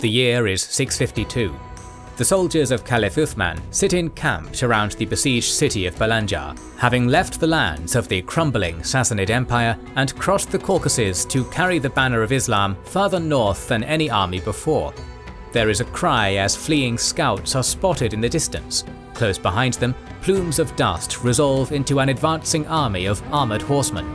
The year is 652. The soldiers of Caliph Uthman sit encamped around the besieged city of Balanjar, having left the lands of the crumbling Sassanid Empire and crossed the Caucasus to carry the banner of Islam farther north than any army before. There is a cry as fleeing scouts are spotted in the distance. Close behind them, plumes of dust resolve into an advancing army of armoured horsemen.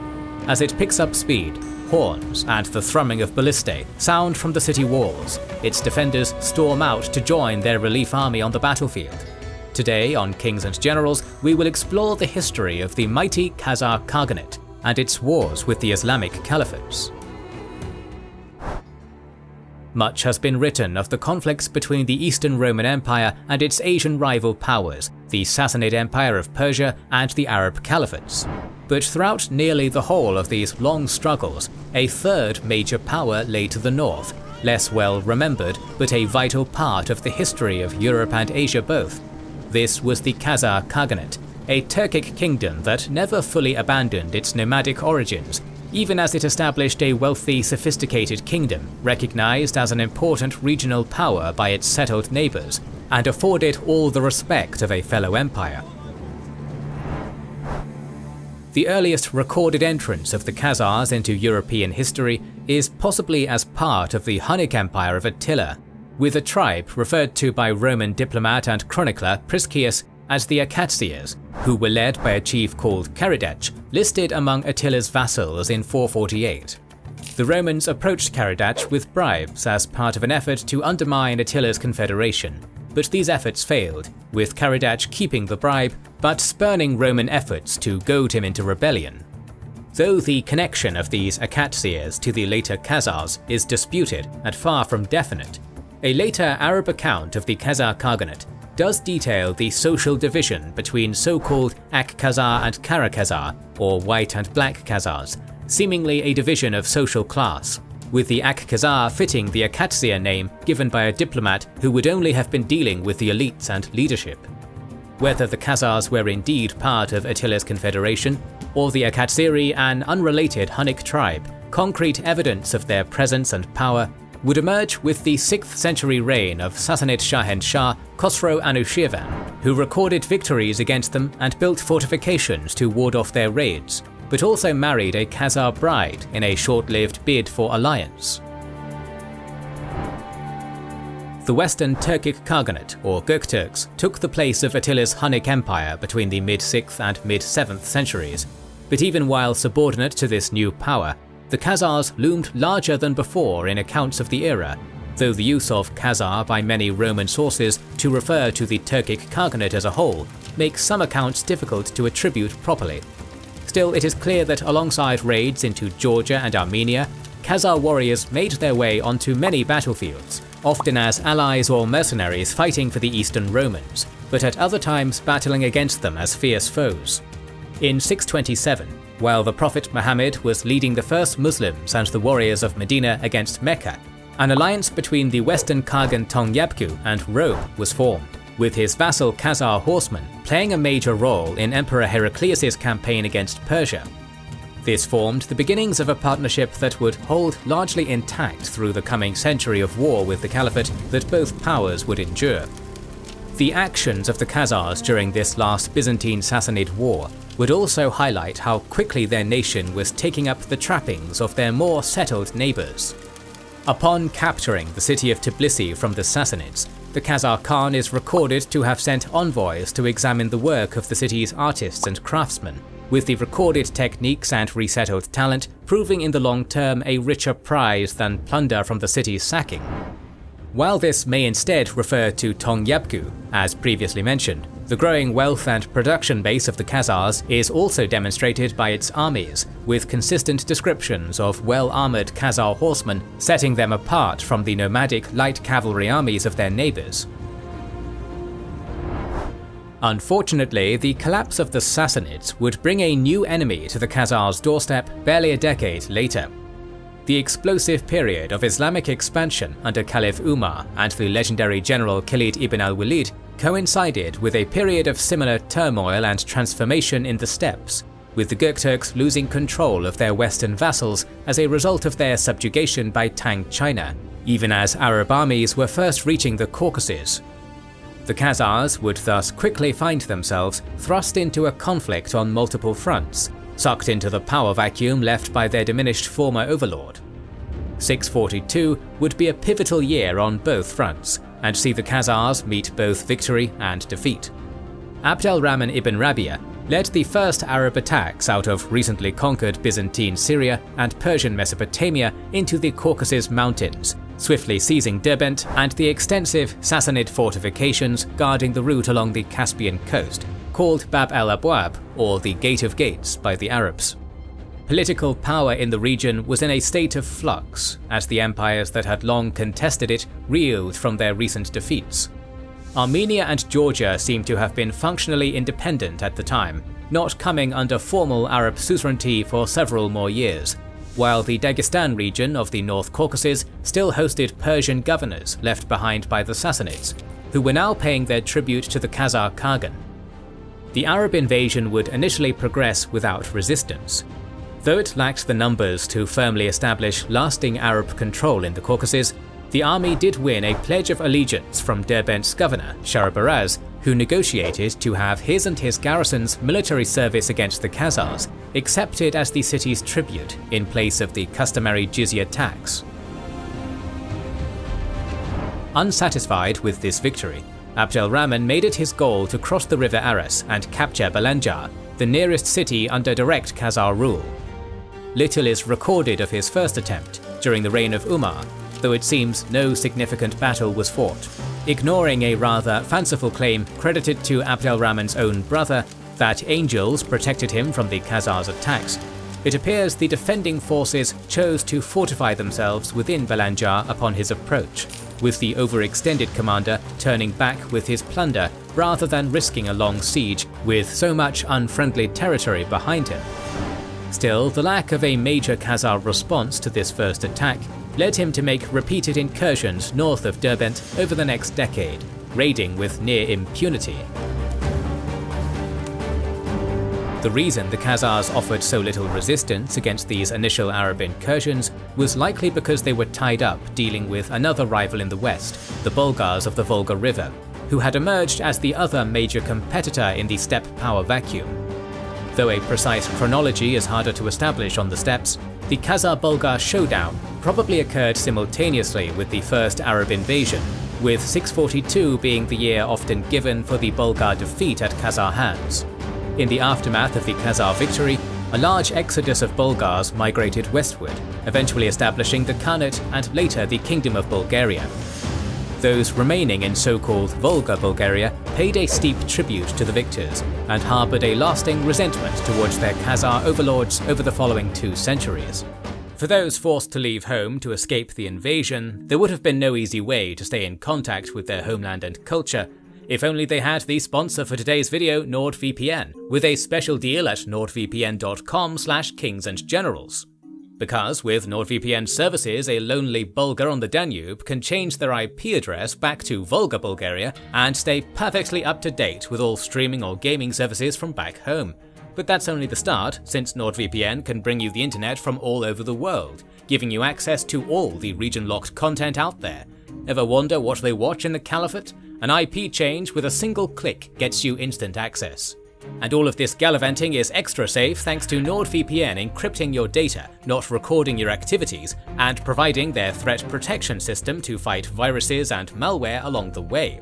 As it picks up speed, horns and the thrumming of ballistae sound from the city walls. Its defenders storm out to join their relief army on the battlefield. Today on Kings and Generals, we will explore the history of the mighty Khazar Khaganate and its wars with the Islamic caliphates. Much has been written of the conflicts between the Eastern Roman Empire and its Asian rival powers, the Sassanid Empire of Persia and the Arab caliphates. But throughout nearly the whole of these long struggles, a third major power lay to the north, less well remembered but a vital part of the history of Europe and Asia both. This was the Khazar Khaganate, a Turkic kingdom that never fully abandoned its nomadic origins, even as it established a wealthy, sophisticated kingdom recognized as an important regional power by its settled neighbors, and afforded all the respect of a fellow empire. The earliest recorded entrance of the Khazars into European history is possibly as part of the Hunnic Empire of Attila, with a tribe referred to by Roman diplomat and chronicler Priscius as the Akatsias, who were led by a chief called Caridach, listed among Attila's vassals in 448. The Romans approached Caridach with bribes as part of an effort to undermine Attila's confederation, but these efforts failed, with Caridach keeping the bribe but spurning Roman efforts to goad him into rebellion. Though the connection of these Akatsias to the later Khazars is disputed and far from definite, a later Arab account of the Khazar Khaganate does detail the social division between so-called Ak-Khazar and Kara-Khazar, or white and black Khazars, seemingly a division of social class, with the Ak-Khazar fitting the Akatsia name given by a diplomat who would only have been dealing with the elites and leadership. Whether the Khazars were indeed part of Attila's confederation, or the Akatsiri, an unrelated Hunnic tribe, concrete evidence of their presence and power would emerge with the 6th century reign of Sassanid Shahenshah Khosrow Anushirvan, who recorded victories against them and built fortifications to ward off their raids, but also married a Khazar bride in a short-lived bid for alliance. The Western Turkic Khaganate, or Gökturks, took the place of Attila's Hunnic Empire between the mid-6th and mid-7th centuries, but even while subordinate to this new power, the Khazars loomed larger than before in accounts of the era, though the use of Khazar by many Roman sources to refer to the Turkic Khaganate as a whole makes some accounts difficult to attribute properly. Still, it is clear that alongside raids into Georgia and Armenia, Khazar warriors made their way onto many battlefields, often as allies or mercenaries fighting for the Eastern Romans, but at other times battling against them as fierce foes. In 627, while the Prophet Muhammad was leading the first Muslims and the warriors of Medina against Mecca, an alliance between the Western Khagan Tongyabku and Rome was formed, with his vassal Khazar horsemen playing a major role in Emperor Heraclius' campaign against Persia. This formed the beginnings of a partnership that would hold largely intact through the coming century of war with the Caliphate that both powers would endure. The actions of the Khazars during this last Byzantine-Sassanid War would also highlight how quickly their nation was taking up the trappings of their more settled neighbours. Upon capturing the city of Tbilisi from the Sassanids, the Khazar Khan is recorded to have sent envoys to examine the work of the city's artists and craftsmen, with the recorded techniques and resettled talent proving in the long term a richer prize than plunder from the city's sacking. While this may instead refer to Tongyabku, as previously mentioned, the growing wealth and production base of the Khazars is also demonstrated by its armies, with consistent descriptions of well-armoured Khazar horsemen setting them apart from the nomadic light cavalry armies of their neighbours. Unfortunately, the collapse of the Sassanids would bring a new enemy to the Khazars' doorstep barely a decade later. The explosive period of Islamic expansion under Caliph Umar and the legendary general Khalid ibn al-Walid coincided with a period of similar turmoil and transformation in the steppes, with the Gökturks losing control of their western vassals as a result of their subjugation by Tang China, even as Arab armies were first reaching the Caucasus. The Khazars would thus quickly find themselves thrust into a conflict on multiple fronts, sucked into the power vacuum left by their diminished former overlord. 642 would be a pivotal year on both fronts, and see the Khazars meet both victory and defeat. Abd al-Rahman ibn Rabia led the first Arab attacks out of recently conquered Byzantine Syria and Persian Mesopotamia into the Caucasus Mountains, swiftly seizing Derbent and the extensive Sassanid fortifications guarding the route along the Caspian coast, called Bab el-Abwab, or the Gate of Gates, by the Arabs. Political power in the region was in a state of flux, as the empires that had long contested it reeled from their recent defeats. Armenia and Georgia seem to have been functionally independent at the time, not coming under formal Arab suzerainty for several more years, while the Dagestan region of the North Caucasus still hosted Persian governors left behind by the Sassanids, who were now paying their tribute to the Khazar Khagan. The Arab invasion would initially progress without resistance. Though it lacked the numbers to firmly establish lasting Arab control in the Caucasus, the army did win a pledge of allegiance from Derbent's governor, Shahrabaraz, who negotiated to have his and his garrison's military service against the Khazars accepted as the city's tribute in place of the customary jizya tax. Unsatisfied with this victory, Abd al-Rahman made it his goal to cross the river Aras and capture Balanjar, the nearest city under direct Khazar rule. Little is recorded of his first attempt during the reign of Umar, though it seems no significant battle was fought. Ignoring a rather fanciful claim credited to Abd al-Rahman's own brother that angels protected him from the Khazars' attacks, it appears the defending forces chose to fortify themselves within Balanjar upon his approach, with the overextended commander turning back with his plunder rather than risking a long siege with so much unfriendly territory behind him. Still, the lack of a major Khazar response to this first attack led him to make repeated incursions north of Derbent over the next decade, raiding with near impunity. The reason the Khazars offered so little resistance against these initial Arab incursions was likely because they were tied up dealing with another rival in the west, the Bulgars of the Volga River, who had emerged as the other major competitor in the steppe power vacuum. Though a precise chronology is harder to establish on the steppes, the Khazar-Bulgar showdown probably occurred simultaneously with the first Arab invasion, with 642 being the year often given for the Bulgar defeat at Khazar hands. In the aftermath of the Khazar victory, a large exodus of Bulgars migrated westward, eventually establishing the Khanate and later the Kingdom of Bulgaria. Those remaining in so-called Volga Bulgaria paid a steep tribute to the victors and harboured a lasting resentment towards their Khazar overlords over the following 2 centuries. For those forced to leave home to escape the invasion, there would have been no easy way to stay in contact with their homeland and culture, if only they had the sponsor for today's video, NordVPN, with a special deal at nordvpn.com/kingsandgenerals. Because with NordVPN services, a lonely Bulgar on the Danube can change their IP address back to Volga Bulgaria and stay perfectly up to date with all streaming or gaming services from back home. But that's only the start, since NordVPN can bring you the internet from all over the world, giving you access to all the region-locked content out there. Ever wonder what they watch in the Caliphate? An IP change with a single click gets you instant access. And all of this gallivanting is extra safe thanks to NordVPN encrypting your data, not recording your activities, and providing their threat protection system to fight viruses and malware along the way.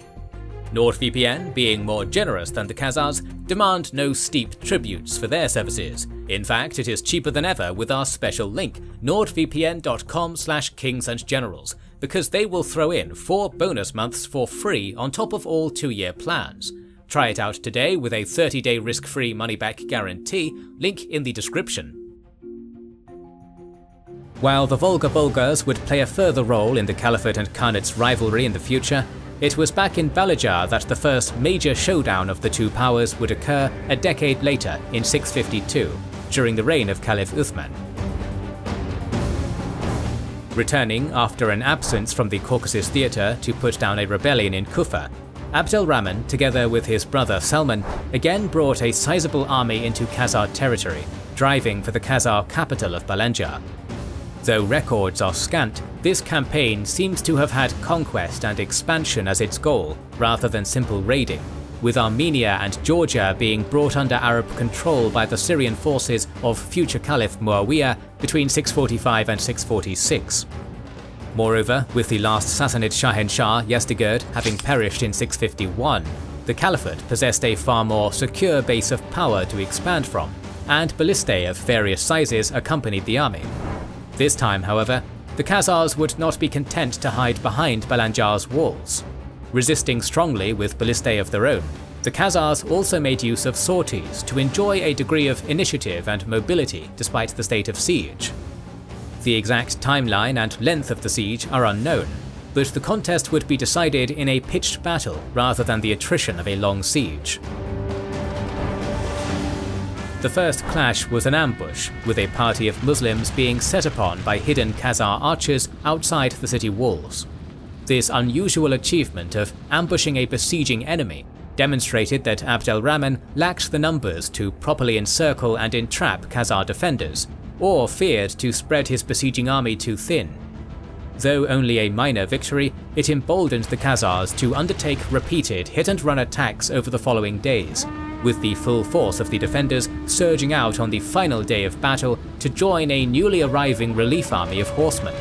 NordVPN, being more generous than the Khazars, demand no steep tributes for their services. In fact, it is cheaper than ever with our special link, nordvpn.com/kingsandgenerals, because they will throw in 4 bonus months for free on top of all 2-year plans. Try it out today with a 30-day risk-free money-back guarantee, link in the description. While the Volga Bulgars would play a further role in the Caliphate and Khanate's rivalry in the future, it was back in Balanjar that the first major showdown of the 2 powers would occur a decade later in 652, during the reign of Caliph Uthman. Returning after an absence from the Caucasus theatre to put down a rebellion in Kufa, Abd al-Rahman, together with his brother Salman, again brought a sizable army into Khazar territory, driving for the Khazar capital of Balanjar. Though records are scant, this campaign seems to have had conquest and expansion as its goal, rather than simple raiding, with Armenia and Georgia being brought under Arab control by the Syrian forces of future Caliph Muawiyah between 645 and 646. Moreover, with the last Sassanid Shahenshah, Yezdegerd, having perished in 651, the Caliphate possessed a far more secure base of power to expand from, and ballistae of various sizes accompanied the army. This time, however, the Khazars would not be content to hide behind Balanjar's walls. Resisting strongly with ballistae of their own, the Khazars also made use of sorties to enjoy a degree of initiative and mobility despite the state of siege. The exact timeline and length of the siege are unknown, but the contest would be decided in a pitched battle rather than the attrition of a long siege. The first clash was an ambush, with a party of Muslims being set upon by hidden Khazar archers outside the city walls. This unusual achievement of ambushing a besieging enemy demonstrated that Abd al-Rahman lacked the numbers to properly encircle and entrap Khazar defenders, or feared to spread his besieging army too thin. Though only a minor victory, it emboldened the Khazars to undertake repeated hit-and-run attacks over the following days, with the full force of the defenders surging out on the final day of battle to join a newly arriving relief army of horsemen.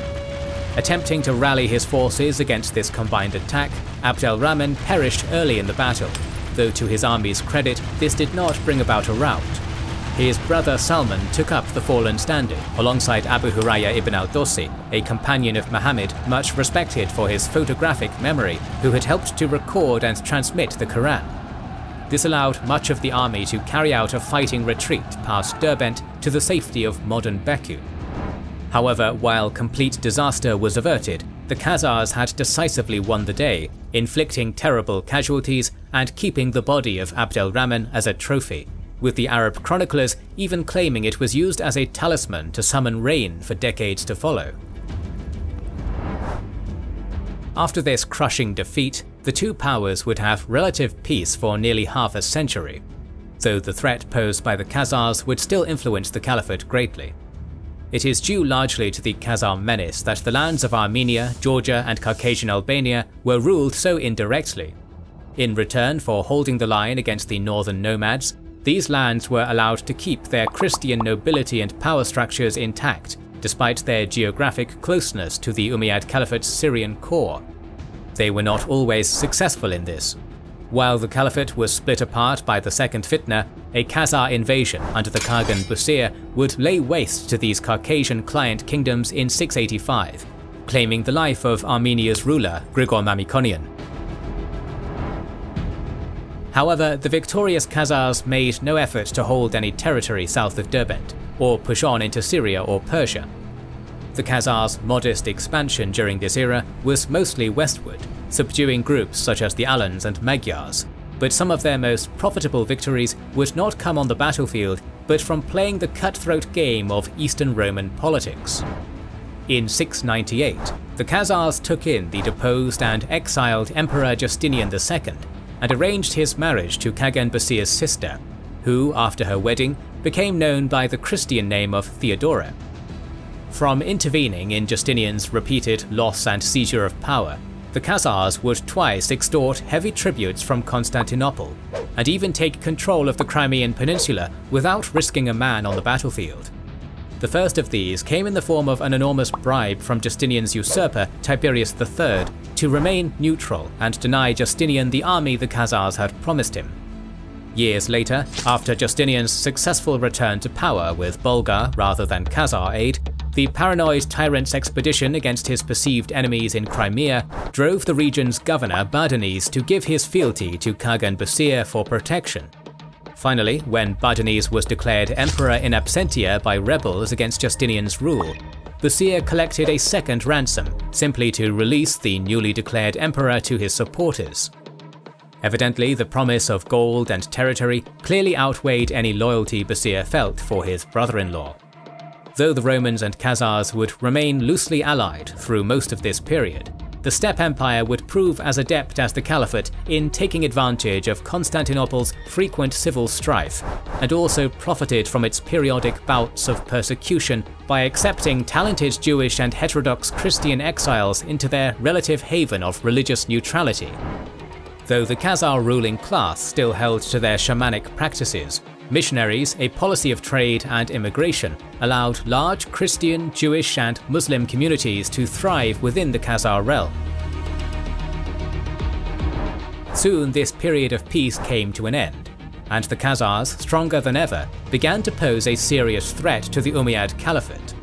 Attempting to rally his forces against this combined attack, Abd al-Rahman perished early in the battle, though to his army's credit this did not bring about a rout. His brother Salman took up the fallen standard alongside Abu Hurayya ibn al-Dossi, a companion of Muhammad much respected for his photographic memory, who had helped to record and transmit the Quran. This allowed much of the army to carry out a fighting retreat past Derbent to the safety of modern Baku. However, while complete disaster was averted, the Khazars had decisively won the day, inflicting terrible casualties and keeping the body of Abd al-Rahman as a trophy, with the Arab chroniclers even claiming it was used as a talisman to summon rain for decades to follow. After this crushing defeat, the two powers would have relative peace for nearly half a century, though the threat posed by the Khazars would still influence the Caliphate greatly. It is due largely to the Khazar menace that the lands of Armenia, Georgia and Caucasian Albania were ruled so indirectly. In return for holding the line against the northern nomads, these lands were allowed to keep their Christian nobility and power structures intact, despite their geographic closeness to the Umayyad Caliphate's Syrian core. They were not always successful in this. While the Caliphate was split apart by the Second Fitna, a Khazar invasion under the Khagan Busir would lay waste to these Caucasian client kingdoms in 685, claiming the life of Armenia's ruler Grigor Mamikonian. However, the victorious Khazars made no effort to hold any territory south of Derbent, or push on into Syria or Persia. The Khazars' modest expansion during this era was mostly westward, subduing groups such as the Alans and Magyars, but some of their most profitable victories would not come on the battlefield, but from playing the cutthroat game of Eastern Roman politics. In 698, the Khazars took in the deposed and exiled Emperor Justinian II, and arranged his marriage to Khagan Busir's sister, who, after her wedding, became known by the Christian name of Theodora. From intervening in Justinian's repeated loss and seizure of power, the Khazars would twice extort heavy tributes from Constantinople, and even take control of the Crimean Peninsula without risking a man on the battlefield. The first of these came in the form of an enormous bribe from Justinian's usurper Tiberius III to remain neutral and deny Justinian the army the Khazars had promised him. Years later, after Justinian's successful return to power with Bulgar rather than Khazar aid, the paranoid tyrant's expedition against his perceived enemies in Crimea drove the region's governor Bardanes to give his fealty to Khagan Busir for protection. Finally, when Bardanes was declared emperor in absentia by rebels against Justinian's rule, Busir collected a second ransom, simply to release the newly declared emperor to his supporters. Evidently, the promise of gold and territory clearly outweighed any loyalty Busir felt for his brother-in-law. Though the Romans and Khazars would remain loosely allied through most of this period, the Steppe Empire would prove as adept as the Caliphate in taking advantage of Constantinople's frequent civil strife, and also profited from its periodic bouts of persecution by accepting talented Jewish and heterodox Christian exiles into their relative haven of religious neutrality. Though the Khazar ruling class still held to their shamanic practices, missionaries, a policy of trade and immigration, allowed large Christian, Jewish and Muslim communities to thrive within the Khazar realm. Soon this period of peace came to an end, and the Khazars, stronger than ever, began to pose a serious threat to the Umayyad Caliphate.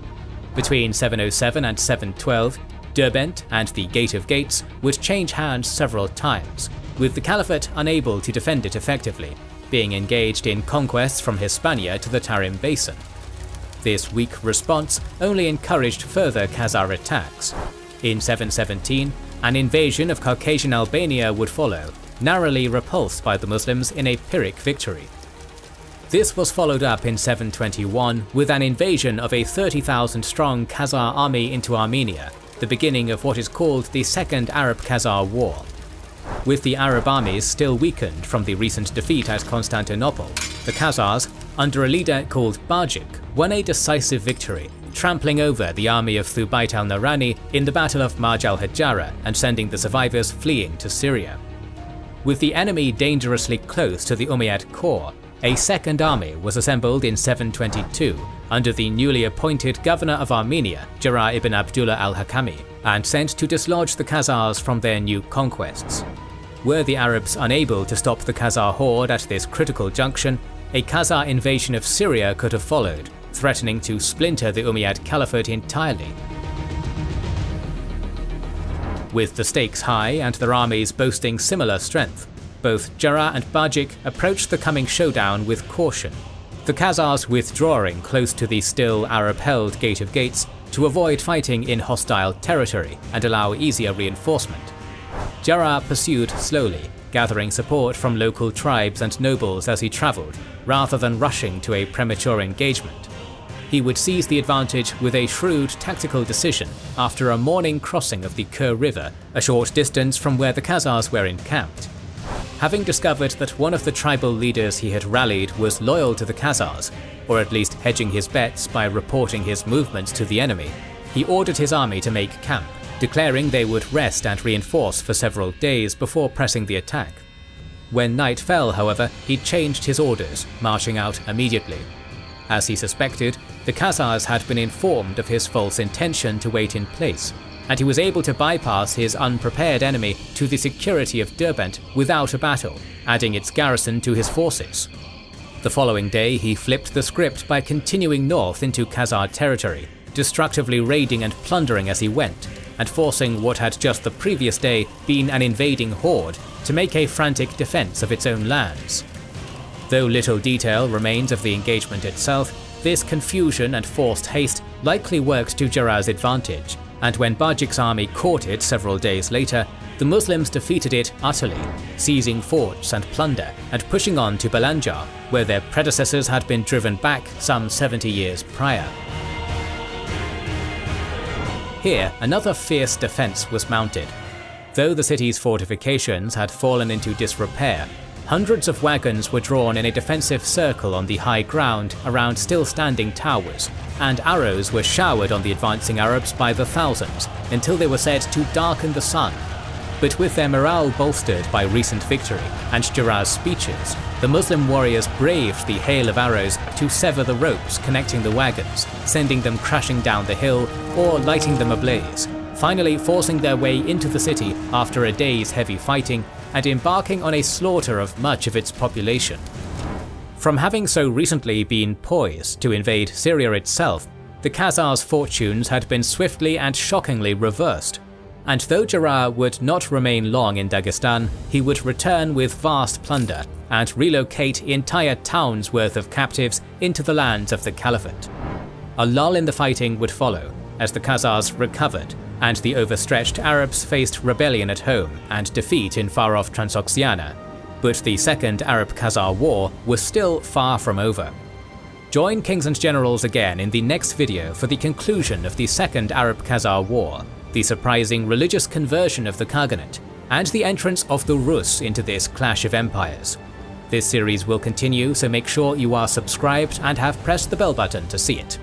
Between 707 and 712, Derbent and the Gate of Gates would change hands several times, with the Caliphate unable to defend it effectively, being engaged in conquests from Hispania to the Tarim Basin. This weak response only encouraged further Khazar attacks. In 717, an invasion of Caucasian Albania would follow, narrowly repulsed by the Muslims in a Pyrrhic victory. This was followed up in 721 with an invasion of a 30,000-strong Khazar army into Armenia, the beginning of what is called the Second Arab-Khazar War. With the Arab armies still weakened from the recent defeat at Constantinople, the Khazars, under a leader called Bajik, won a decisive victory, trampling over the army of Thubayt al-Narani in the Battle of Marj al-Hajjara and sending the survivors fleeing to Syria. With the enemy dangerously close to the Umayyad core, a second army was assembled in 722 under the newly appointed governor of Armenia, Jarrah ibn Abdullah al-Hakami, and sent to dislodge the Khazars from their new conquests. Were the Arabs unable to stop the Khazar horde at this critical junction, a Khazar invasion of Syria could have followed, threatening to splinter the Umayyad Caliphate entirely. With the stakes high and their armies boasting similar strength, both Jarrah and Bajik approached the coming showdown with caution, the Khazars withdrawing close to the still Arab-held Gate of Gates to avoid fighting in hostile territory and allow easier reinforcement. Jarrah pursued slowly, gathering support from local tribes and nobles as he travelled, rather than rushing to a premature engagement. He would seize the advantage with a shrewd tactical decision after a morning crossing of the Kur River, a short distance from where the Khazars were encamped. Having discovered that one of the tribal leaders he had rallied was loyal to the Khazars, or at least hedging his bets by reporting his movements to the enemy, he ordered his army to make camp, declaring they would rest and reinforce for several days before pressing the attack. When night fell, however, he changed his orders, marching out immediately. As he suspected, the Khazars had been informed of his false intention to wait in place, and he was able to bypass his unprepared enemy to the security of Derbent without a battle, adding its garrison to his forces. The following day he flipped the script by continuing north into Khazar territory, destructively raiding and plundering as he went, and forcing what had just the previous day been an invading horde to make a frantic defense of its own lands. Though little detail remains of the engagement itself, this confusion and forced haste likely worked to Jarrah's advantage, and when Bajik's army caught it several days later, the Muslims defeated it utterly, seizing forts and plunder and pushing on to Balanjar, where their predecessors had been driven back some 70 years prior. Here, another fierce defense was mounted. Though the city's fortifications had fallen into disrepair, hundreds of wagons were drawn in a defensive circle on the high ground around still-standing towers, and arrows were showered on the advancing Arabs by the thousands until they were said to darken the sun. But with their morale bolstered by recent victory and Jarrah's speeches, the Muslim warriors braved the hail of arrows to sever the ropes connecting the wagons, sending them crashing down the hill or lighting them ablaze, finally forcing their way into the city after a day's heavy fighting and embarking on a slaughter of much of its population. From having so recently been poised to invade Syria itself, the Khazars' fortunes had been swiftly and shockingly reversed. And though Jarrah would not remain long in Dagestan, he would return with vast plunder and relocate entire towns worth of captives into the lands of the Caliphate. A lull in the fighting would follow, as the Khazars recovered, and the overstretched Arabs faced rebellion at home and defeat in far-off Transoxiana. But the Second Arab-Khazar War was still far from over. Join Kings and Generals again in the next video for the conclusion of the Second Arab-Khazar War. the surprising religious conversion of the Khaganate, and the entrance of the Rus into this clash of empires. This series will continue, so make sure you are subscribed and have pressed the bell button to see it.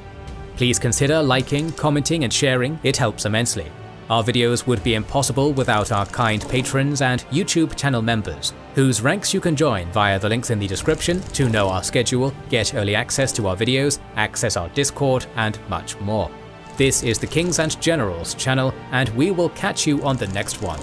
Please consider liking, commenting and sharing, it helps immensely. Our videos would be impossible without our kind patrons and YouTube channel members, whose ranks you can join via the links in the description to know our schedule, get early access to our videos, access our Discord and much more. This is the Kings and Generals channel, and we will catch you on the next one.